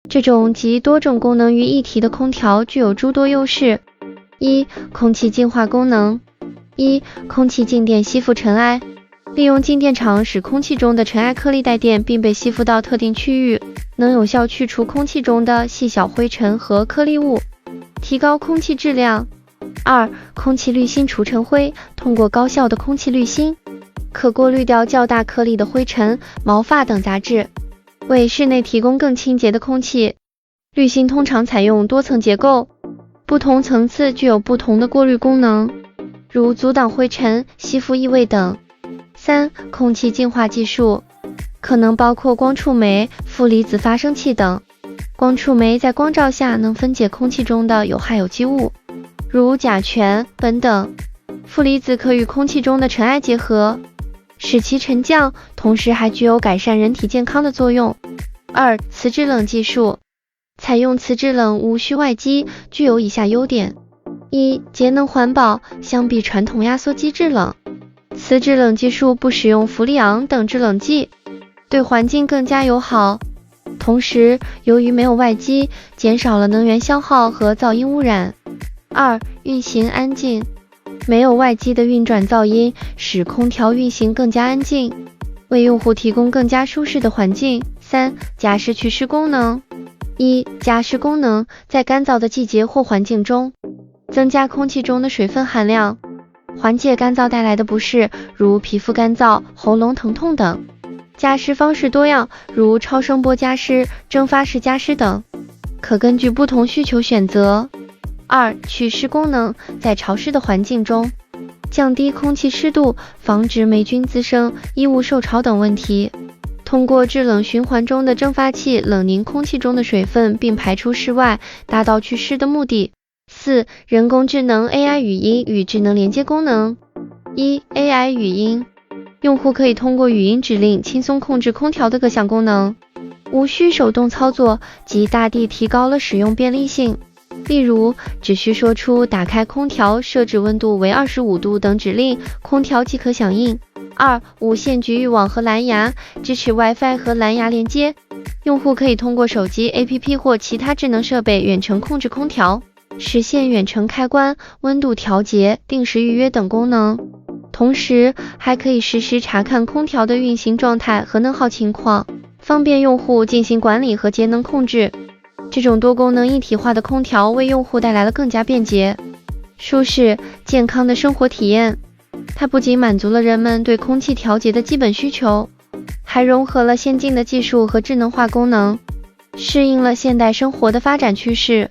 这种集多种功能于一体的空调具有诸多优势。一、空气净化功能。一、空气静电吸附尘埃。利用静电场使空气中的尘埃颗粒带电并被吸附到特定区域，能有效去除空气中的细小灰尘和颗粒物，提高空气质量。二、空气滤芯除尘灰。通过高效的空气滤芯，可过滤掉较大颗粒的灰尘、毛发等杂质，为室内提供更清洁的空气。滤芯通常采用多层结构，不同层次具有不同的过滤功能，如阻挡灰尘、吸附异味等。三、空气净化技术，可能包括光触媒、负离子发生器等。光触媒在光照下能分解空气中的有害有机物，如甲醛、苯等。负离子可与空气中的尘埃结合，使其沉降，同时还具有改善人体健康的作用。二、磁制冷技术，采用磁制冷无需外机，具有以下优点。一、节能环保，相比传统压缩机制冷，磁制冷技术不使用氟利昂等制冷剂，对环境更加友好。同时，由于没有外机，减少了能源消耗和噪音污染。二、运行安静，没有外机的运转噪音使空调运行更加安静，为用户提供更加舒适的环境。三、加湿祛湿功能。一、加湿功能，在干燥的季节或环境中，增加空气中的水分含量，缓解干燥带来的不适，如皮肤干燥、喉咙疼痛等。加湿方式多样，如超声波加湿、蒸发式加湿等，可根据不同需求选择。二、祛湿功能，在潮湿的环境中，降低空气湿度，防止霉菌滋生、衣物受潮等问题。通过制冷循环中的蒸发器冷凝空气中的水分并排出室外，达到祛湿的目的。四、人工智能 AI 语音与智能连接功能。一、AI 语音，用户可以通过语音指令轻松控制空调的各项功能，无需手动操作，极大地提高了使用便利性。例如，只需说出打开空调，设置温度为25度等指令，空调即可响应。二、无线局域网和蓝牙，支持 Wi-Fi 和蓝牙连接，用户可以通过手机 APP 或其他智能设备远程控制空调，实现远程开关、温度调节、定时预约等功能。同时，还可以实时查看空调的运行状态和能耗情况，方便用户进行管理和节能控制。这种多功能一体化的空调为用户带来了更加便捷、舒适、健康的生活体验。它不仅满足了人们对空气调节的基本需求，还融合了先进的技术和智能化功能，适应了现代生活的发展趋势。